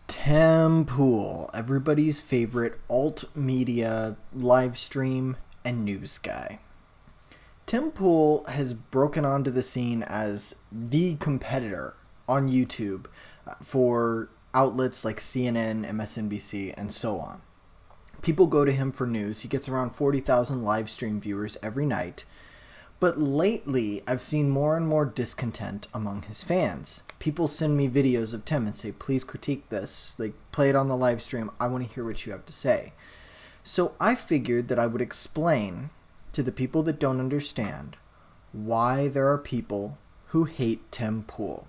Tim Pool, everybody's favorite alt media live stream and news guy. Tim Pool has broken onto the scene as the competitor on YouTube for outlets like CNN, MSNBC, and so on. People go to him for news. He gets around 40,000 live stream viewers every night. But lately, I've seen more and more discontent among his fans. People send me videos of Tim and say, please critique this. Like, play it on the live stream. I want to hear what you have to say. So I figured that I would explain to the people that don't understand why there are people who hate Tim Pool.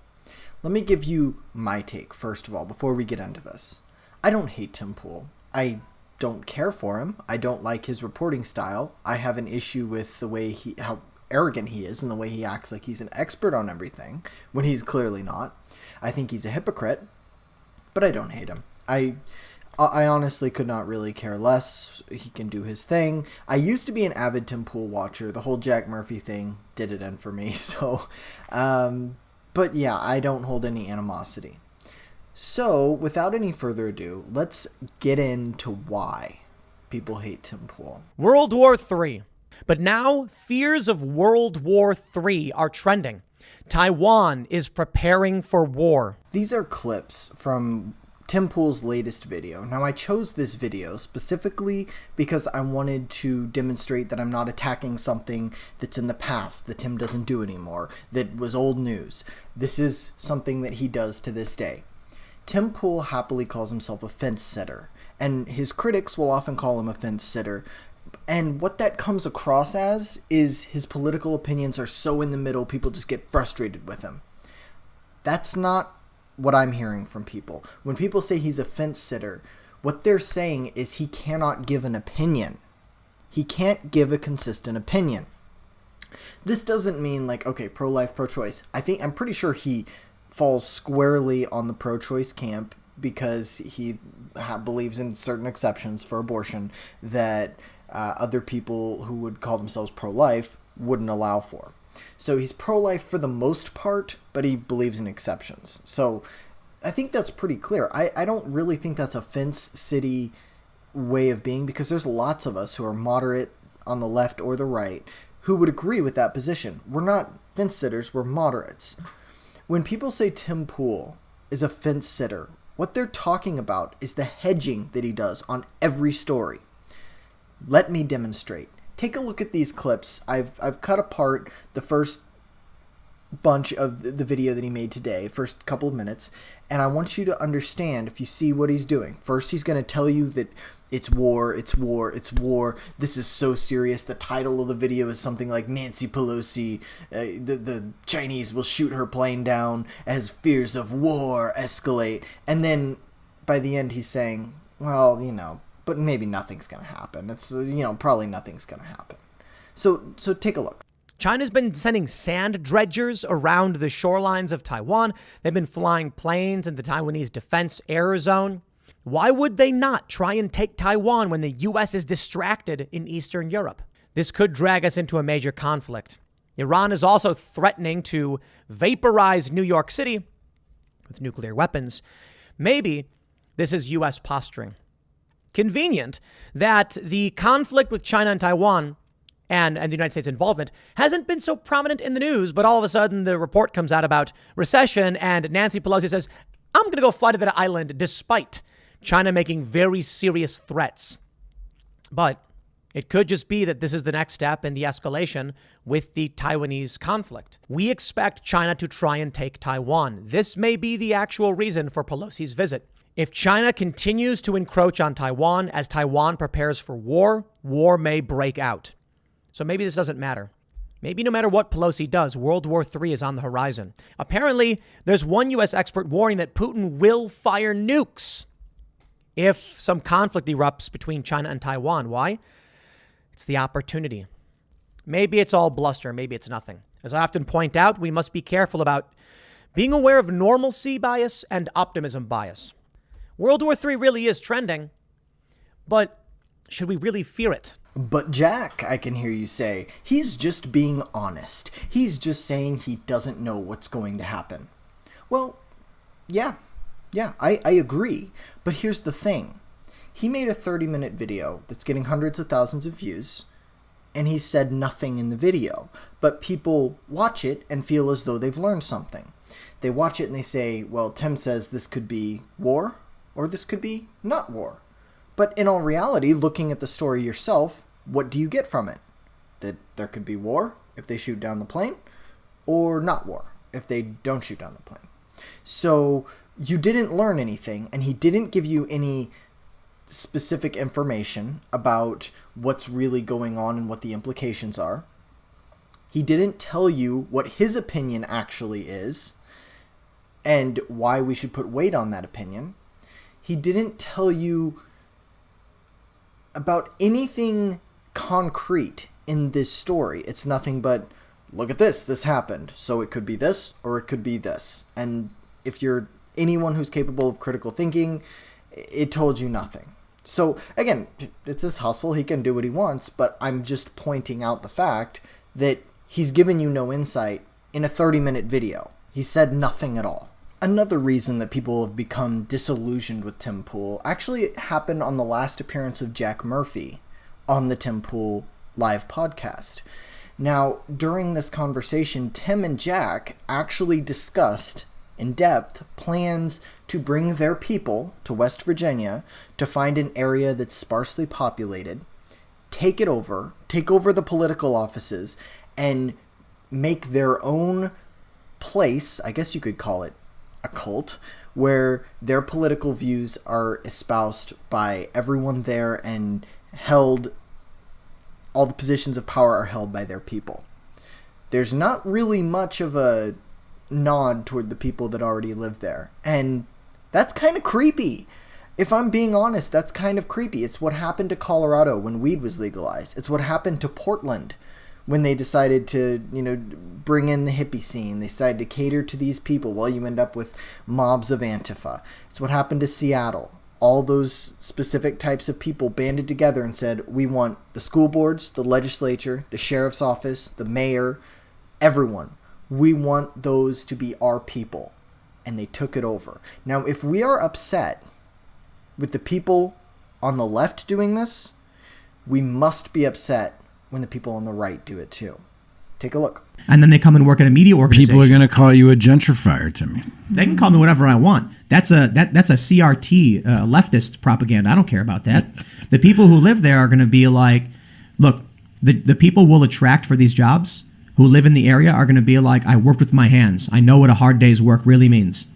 Let me give you my take, first of all, before we get into this. I don't hate Tim Pool. I don't care for him. I don't like his reporting style. I have an issue with the way how arrogant he is and the way he acts like he's an expert on everything when he's clearly not. I think he's a hypocrite, but I don't hate him. I honestly could not really care less. He can do his thing. I used to be an avid Tim Pool watcher. The whole Jack Murphy thing did it in for me. So, but yeah, I don't hold any animosity. So, without any further ado, let's get into why people hate Tim Pool. World War III. But now, fears of World War III are trending. Taiwan is preparing for war. These are clips from Tim Pool's latest video. Now, I chose this video specifically because I wanted to demonstrate that I'm not attacking something that's in the past, that Tim doesn't do anymore, that was old news. This is something that he does to this day. Tim Pool happily calls himself a fence sitter, and his critics will often call him a fence sitter. And what that comes across as is his political opinions are so in the middle, people just get frustrated with him. That's not what I'm hearing from people. When people say he's a fence sitter, what they're saying is he cannot give an opinion. He can't give a consistent opinion. This doesn't mean like, okay, pro-life, pro-choice. I'm pretty sure he falls squarely on the pro-choice camp because he believes in certain exceptions for abortion that other people who would call themselves pro-life wouldn't allow for. So he's pro-life for the most part, but he believes in exceptions. So I think that's pretty clear. I don't really think that's a fence city way of being, because there's lots of us who are moderate on the left or the right who would agree with that position. We're not fence sitters, we're moderates. When people say Tim Pool is a fence sitter, what they're talking about is the hedging that he does on every story. Let me demonstrate. Take a look at these clips. I've cut apart the first bunch of the video that he made today, first couple of minutes, and I want you to understand if you see what he's doing. First, he's going to tell you that it's war, it's war, it's war. This is so serious. The title of the video is something like Nancy Pelosi, the Chinese will shoot her plane down as fears of war escalate. And then by the end, he's saying, well, but maybe nothing's going to happen. It's, probably nothing's going to happen. So take a look. China's been sending sand dredgers around the shorelines of Taiwan. They've been flying planes in the Taiwanese defense air zone. Why would they not try and take Taiwan when the U.S. is distracted in Eastern Europe? This could drag us into a major conflict. Iran is also threatening to vaporize New York City with nuclear weapons. Maybe this is U.S. posturing. Convenient that the conflict with China and Taiwan and the United States involvement hasn't been so prominent in the news, but all of a sudden the report comes out about recession and Nancy Pelosi says, I'm going to go fly to that island despite China making very serious threats. But it could just be that this is the next step in the escalation with the Taiwanese conflict. We expect China to try and take Taiwan. This may be the actual reason for Pelosi's visit. If China continues to encroach on Taiwan as Taiwan prepares for war, war may break out. So maybe this doesn't matter. Maybe no matter what Pelosi does, World War III is on the horizon. Apparently, there's one U.S. expert warning that Putin will fire nukes if some conflict erupts between China and Taiwan. Why? It's the opportunity. Maybe it's all bluster. Maybe it's nothing. As I often point out, we must be careful about being aware of normalcy bias and optimism bias. World War III really is trending, but should we really fear it? But Jack, I can hear you say, he's just being honest. He's just saying he doesn't know what's going to happen. Well, yeah, Yeah, I agree. But here's the thing. He made a 30-minute video that's getting hundreds of thousands of views, and he said nothing in the video. But people watch it and feel as though they've learned something. They watch it and they say, well, Tim says this could be war, or this could be not war. But in all reality, looking at the story yourself, what do you get from it? That there could be war if they shoot down the plane, or not war if they don't shoot down the plane. So you didn't learn anything, and he didn't give you any specific information about what's really going on and what the implications are. He didn't tell you what his opinion actually is and why we should put weight on that opinion. He didn't tell you about anything concrete in this story. It's nothing but, look at this happened, so it could be this or it could be this. And if you're anyone who's capable of critical thinking, it told you nothing. So again, it's his hustle, he can do what he wants, but I'm just pointing out the fact that he's given you no insight in a 30-minute video. He said nothing at all. Another reason that people have become disillusioned with Tim Pool actually happened on the last appearance of Jack Murphy on the Tim Pool live podcast. Now, during this conversation, Tim and Jack actually discussed in depth plans to bring their people to West Virginia to find an area that's sparsely populated, take over the political offices, and make their own place, I guess you could call it a cult, where their political views are espoused by everyone there and held, all the positions of power are held by their people. There's not really much of a nod toward the people that already live there, and that's kind of creepy. If I'm being honest, that's kind of creepy. It's what happened to Colorado when weed was legalized. It's what happened to Portland when they decided to, bring in the hippie scene. They decided to cater to these people. Well, you end up with mobs of Antifa. It's what happened to Seattle. All those specific types of people banded together and said, we want the school boards, the legislature, the sheriff's office, the mayor, everyone. We want those to be our people. And they took it over. Now, if we are upset with the people on the left doing this, we must be upset when the people on the right do it too. Take a look. And then they come and work at a media organization. People are going to call you a gentrifier, Timmy. They can call me whatever I want. That's a CRT leftist propaganda. I don't care about that. The people who live there are going to be like, look, the people we'll attract for these jobs who live in the area are going to be like, I worked with my hands. I know what a hard day's work really means.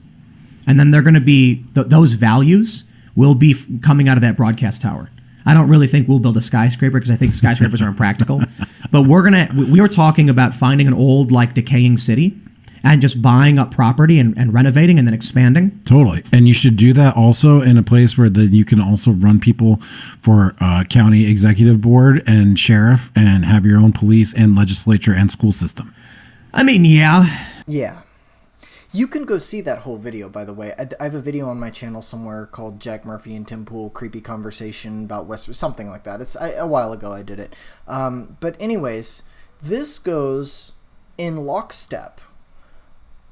And then they're going to be, those values will be coming out of that broadcast tower. I don't really think we'll build a skyscraper because I think skyscrapers are impractical. But we were talking about finding an old, decaying city and just buying up property and renovating and then expanding. Totally. And you should do that also in a place where you can also run people for county executive board and sheriff and have your own police and legislature and school system. I mean, yeah. Yeah. You can go see that whole video, by the way. I have a video on my channel somewhere called Jack Murphy and Tim Pool, Creepy Conversation about West, something like that. It's a while ago I did it. But anyways, this goes in lockstep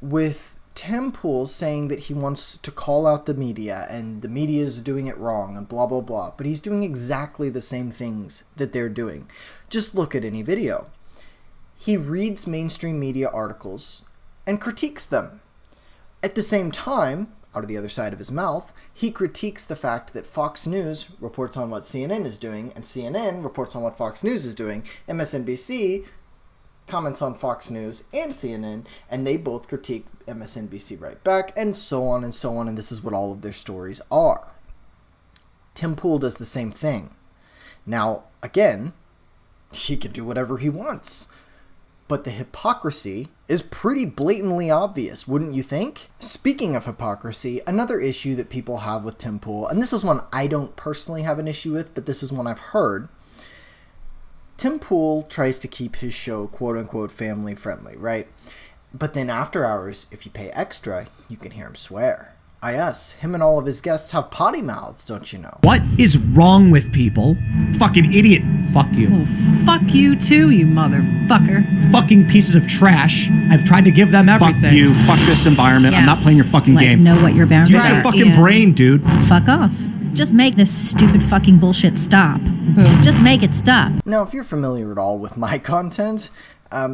with Tim Pool saying that he wants to call out the media and the media is doing it wrong and blah, blah, blah. But he's doing exactly the same things that they're doing. Just look at any video. He reads mainstream media articles and critiques them. At the same time, out of the other side of his mouth, he critiques the fact that Fox News reports on what CNN is doing, and CNN reports on what Fox News is doing. MSNBC comments on Fox News and CNN, and they both critique MSNBC right back, and so on, and this is what all of their stories are. Tim Pool does the same thing. Now, again, he can do whatever he wants. But the hypocrisy is pretty blatantly obvious, wouldn't you think? Speaking of hypocrisy, another issue that people have with Tim Pool, and this is one I don't personally have an issue with, but this is one I've heard. Tim Pool tries to keep his show quote-unquote family-friendly, right? But then after hours, if you pay extra, you can hear him swear. Yes, him and all of his guests have potty mouths, don't you know? What is wrong with people? Fucking idiot. Fuck you. Well, fuck you too, you motherfucker. Fucking pieces of trash. I've tried to give them everything. Fuck you. Fuck this environment. I'm not playing your fucking game. Know what your boundaries Use are. your fucking brain, dude. Fuck off. Just make this stupid fucking bullshit stop. Just make it stop. Now, if you're familiar at all with my content,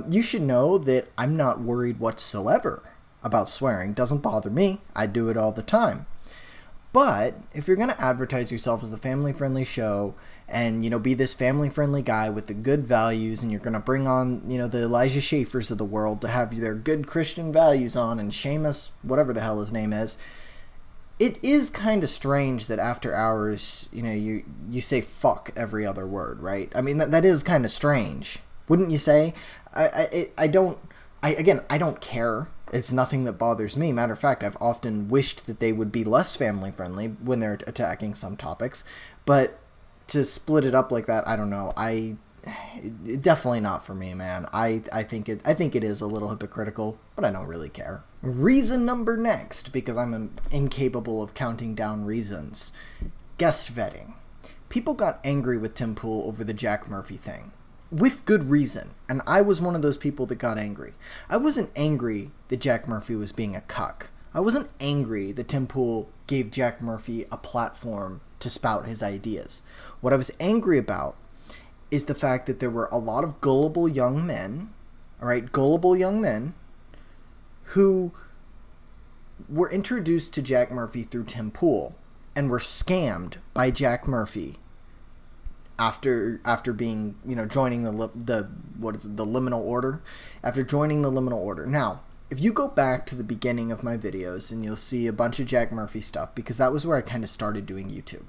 you should know that I'm not worried whatsoever about swearing. Doesn't bother me. I do it all the time. But if you're going to advertise yourself as a family-friendly show and, you know, be this family-friendly guy with the good values, and you're going to bring on, you know, the Elijah Schaefers of the world to have their good Christian values on, and Seamus, whatever the hell his name is, it is kind of strange that after hours, you know, you say fuck every other word, right? I mean, that is kind of strange, wouldn't you say? I don't care. It's nothing that bothers me. Matter of fact, I've often wished that they would be less family friendly when they're attacking some topics, but to split it up like that, I don't know. Definitely not for me, man. I think it is a little hypocritical, but I don't really care. Reason number next, because I'm incapable of counting down reasons. Guest vetting. People got angry with Tim Pool over the Jack Murphy thing. With good reason, and I was one of those people that got angry. I wasn't angry that Jack Murphy was being a cuck. I wasn't angry that Tim Pool gave Jack Murphy a platform to spout his ideas. What I was angry about is the fact that there were a lot of gullible young men, who were introduced to Jack Murphy through Tim Pool and were scammed by Jack Murphy after being, you know, joining the liminal order, after joining the liminal order. Now, if you go back to the beginning of my videos, and you'll see a bunch of Jack Murphy stuff, because that was where I kind of started doing YouTube.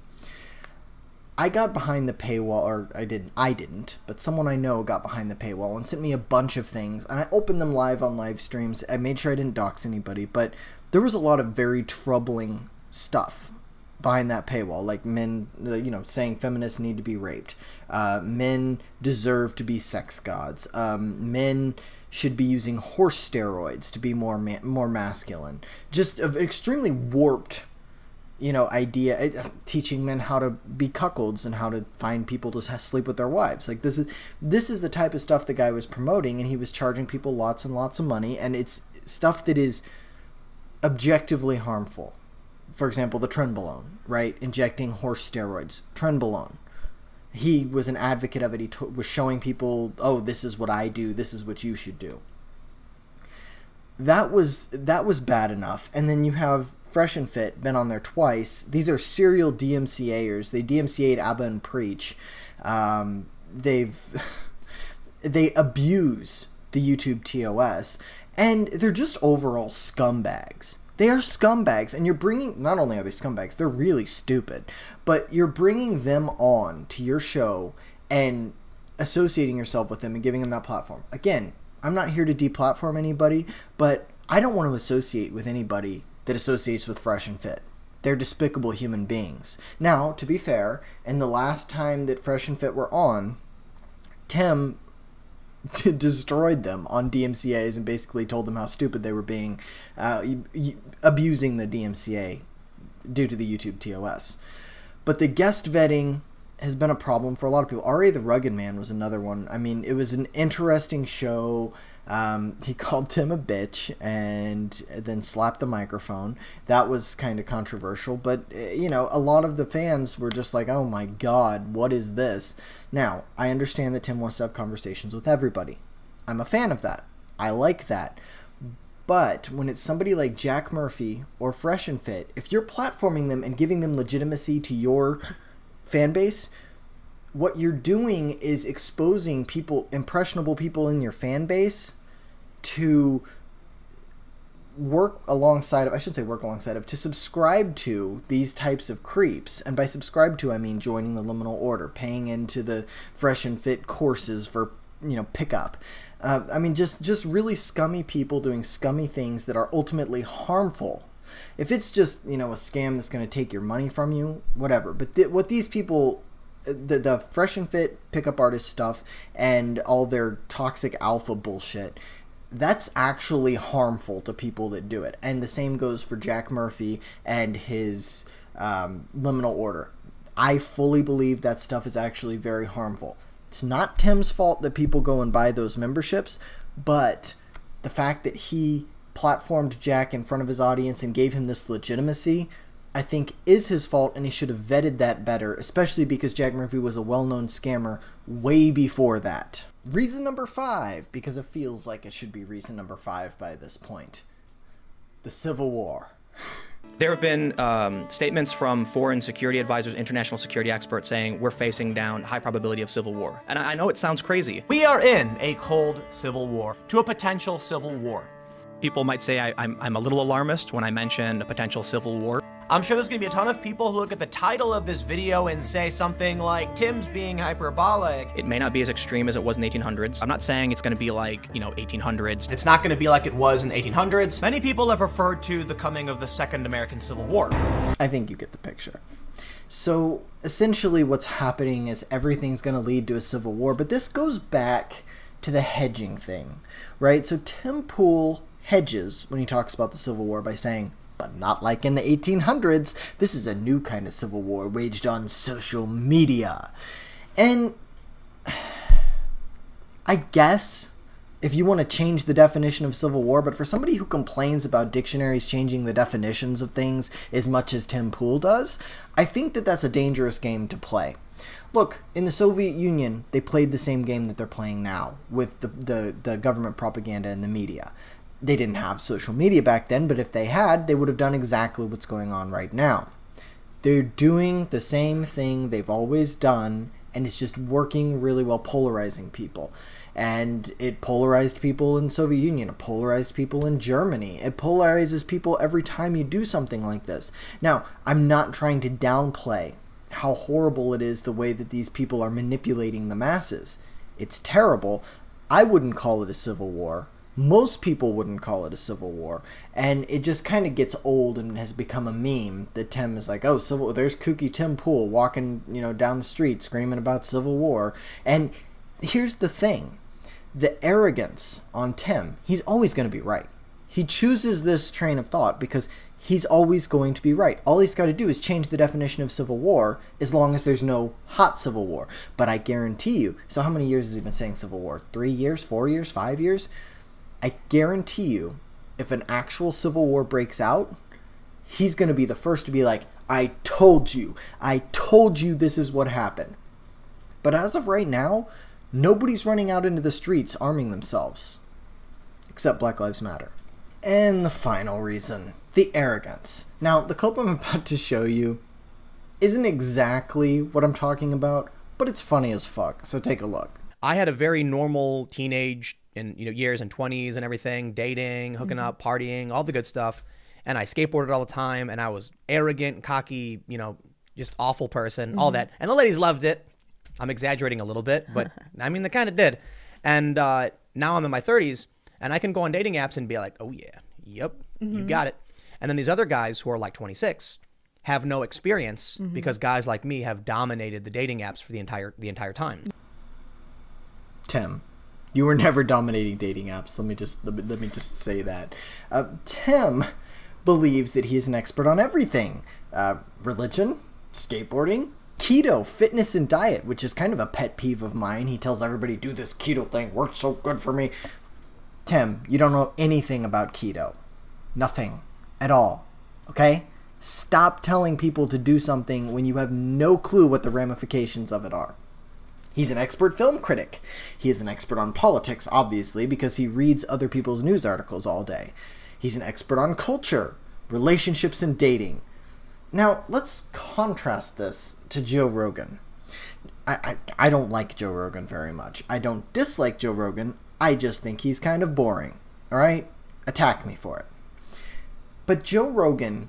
I got behind the paywall, or I didn't, but someone I know got behind the paywall and sent me a bunch of things, and I opened them live on live streams. I made sure I didn't dox anybody, but there was a lot of very troubling stuff behind that paywall, like men, you know, saying feminists need to be raped, men deserve to be sex gods, men should be using horse steroids to be more masculine. Just an extremely warped, you know, idea, teaching men how to be cuckolds and how to find people to sleep with their wives. Like, this is the type of stuff the guy was promoting, and he was charging people lots and lots of money, and it's stuff that is objectively harmful. For example, the Trenbolone, right? Injecting horse steroids. Trenbolone. He was an advocate of it. He was showing people, oh, this is what I do. This is what you should do. That was bad enough. And then you have Fresh and Fit, been on there twice. These are serial DMCA'ers. They DMCA'd ABBA and Preach. They abuse the YouTube TOS. And they're just overall scumbags. They are scumbags, and you're bringing, not only are they scumbags, they're really stupid, but you're bringing them on to your show and associating yourself with them and giving them that platform. Again, I'm not here to deplatform anybody, but I don't want to associate with anybody that associates with Fresh and Fit. They're despicable human beings. Now, to be fair, in the last time that Fresh and Fit were on, Tim destroyed them on DMCAs and basically told them how stupid they were being, abusing the DMCA due to the YouTube TOS. But the guest vetting has been a problem for a lot of people. R.A. the Rugged Man was another one. I mean, it was an interesting show. He called Tim a bitch and then slapped the microphone. That was kind of controversial, but, you know, a lot of the fans were just like, oh my God, what is this? Now, I understand that Tim wants to have conversations with everybody. I'm a fan of that. I like that. But when it's somebody like Jack Murphy or Fresh and Fit, if you're platforming them and giving them legitimacy to your fan base, what you're doing is exposing people, impressionable people in your fan base, to to subscribe to these types of creeps. And by subscribe to, I mean joining the liminal order, paying into the Fresh and Fit courses for, you know, pickup. I mean, just really scummy people doing scummy things that are ultimately harmful. If it's just, you know, a scam that's going to take your money from you, whatever. But what these people, the Fresh and Fit pickup artist stuff and all their toxic alpha bullshit, that's actually harmful to people that do it. And the same goes for Jack Murphy and his liminal order. I fully believe that stuff is actually very harmful. It's not Tim's fault that people go and buy those memberships, but the fact that he platformed Jack in front of his audience and gave him this legitimacy, I think is his fault, and he should have vetted that better, especially because Jack Murphy was a well-known scammer way before that. Reason number 5, because it feels like it should be reason number 5 by this point. The Civil War. There have been statements from foreign security advisors, international security experts saying we're facing down high probability of civil war. And I know it sounds crazy. We are in a cold civil war, to a potential civil war. People might say I'm a little alarmist when I mention a potential civil war. I'm sure there's going to be a ton of people who look at the title of this video and say something like, Tim's being hyperbolic. It may not be as extreme as it was in the 1800s. I'm not saying it's going to be like, 1800s. It's not going to be like it was in the 1800s. Many people have referred to the coming of the Second American Civil War. I think you get the picture. So essentially what's happening is everything's going to lead to a civil war, but this goes back to the hedging thing, right? So Tim Pool hedges when he talks about the Civil War by saying, but not like in the 1800s. This is a new kind of civil war waged on social media. And I guess if you want to change the definition of civil war, but for somebody who complains about dictionaries changing the definitions of things as much as Tim Pool does, I think that that's a dangerous game to play. Look, in the Soviet Union, they played the same game that they're playing now with the government propaganda and the media. They didn't have social media back then, but if they had, they would have done exactly what's going on right now. They're doing the same thing they've always done, and it's just working really well, polarizing people. And it polarized people in the Soviet Union. It polarized people in Germany. It polarizes people every time you do something like this. Now, I'm not trying to downplay how horrible it is the way that these people are manipulating the masses. It's terrible. I wouldn't call it a civil war. Most people wouldn't call it a civil war, and it just kind of gets old and has become a meme that Tim is like, oh, there's kooky Tim Pool walking, down the street screaming about civil war. And here's the thing, the arrogance on Tim, he's always going to be right. He chooses this train of thought because he's always going to be right. All he's got to do is change the definition of civil war as long as there's no hot civil war. But I guarantee you, so how many years has he been saying civil war? 3 years, 4 years, 5 years? I guarantee you, if an actual civil war breaks out, he's going to be the first to be like, I told you this is what happened. But as of right now, nobody's running out into the streets arming themselves. Except Black Lives Matter. And the final reason, the arrogance. Now, the clip I'm about to show you isn't exactly what I'm talking about, but it's funny as fuck, so take a look. I had a very normal teenage years and 20s and everything, dating, hooking up, partying, all the good stuff. And I skateboarded all the time, and I was arrogant, cocky, just awful person, all that. And the ladies loved it. I'm exaggerating a little bit, but I mean, they kind of did. And now I'm in my 30s, and I can go on dating apps and be like, oh yeah, yep, you got it. And then these other guys who are like 26 have no experience because guys like me have dominated the dating apps for the entire time. Tim, you were never dominating dating apps. Let me just say that. Tim believes that he is an expert on everything. Religion, skateboarding, keto, fitness, and diet, which is kind of a pet peeve of mine. He tells everybody, do this keto thing, works so good for me. Tim, you don't know anything about keto. Nothing at all. Okay? Stop telling people to do something when you have no clue what the ramifications of it are. He's an expert film critic. He is an expert on politics, obviously, because he reads other people's news articles all day. He's an expert on culture, relationships, and dating. Now, let's contrast this to Joe Rogan. I don't like Joe Rogan very much. I don't dislike Joe Rogan. I just think he's kind of boring. All right? Attack me for it. But Joe Rogan,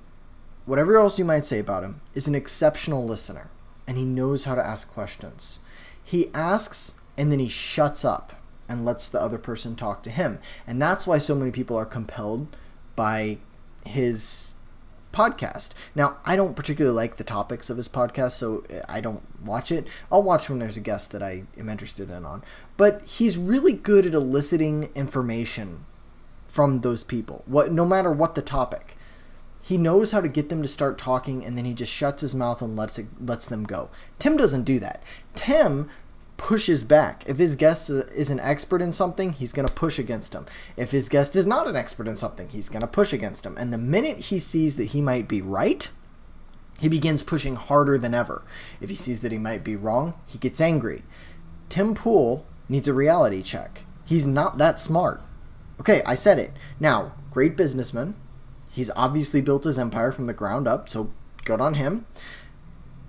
whatever else you might say about him, is an exceptional listener, and he knows how to ask questions. He asks, and then he shuts up and lets the other person talk to him. And that's why so many people are compelled by his podcast. Now, I don't particularly like the topics of his podcast, so I don't watch it. I'll watch when there's a guest that I am interested in on. But he's really good at eliciting information from those people, no matter what the topic. He knows how to get them to start talking, and then he just shuts his mouth and lets them go. Tim doesn't do that. Tim pushes back. If his guest is an expert in something, he's going to push against him. If his guest is not an expert in something, he's going to push against him. And the minute he sees that he might be right, he begins pushing harder than ever. If he sees that he might be wrong, he gets angry. Tim Pool needs a reality check. He's not that smart. Okay, I said it. Now, great businessman. He's obviously built his empire from the ground up, so good on him.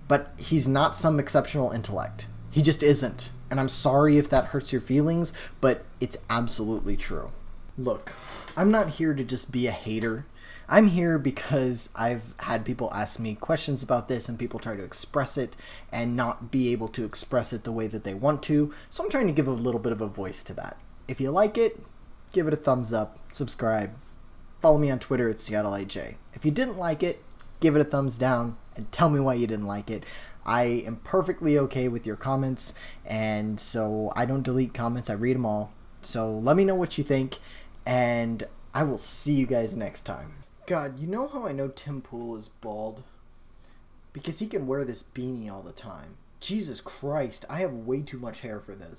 But he's not some exceptional intellect. He just isn't. And I'm sorry if that hurts your feelings, but it's absolutely true. Look, I'm not here to just be a hater. I'm here because I've had people ask me questions about this and people try to express it and not be able to express it the way that they want to. So I'm trying to give a little bit of a voice to that. If you like it, give it a thumbs up, subscribe, follow me on Twitter at SeattleAJ. If you didn't like it, give it a thumbs down and tell me why you didn't like it. I am perfectly okay with your comments, and so I don't delete comments. I read them all. So let me know what you think, and I will see you guys next time. God, you know how I know Tim Pool is bald? Because he can wear this beanie all the time. Jesus Christ, I have way too much hair for this.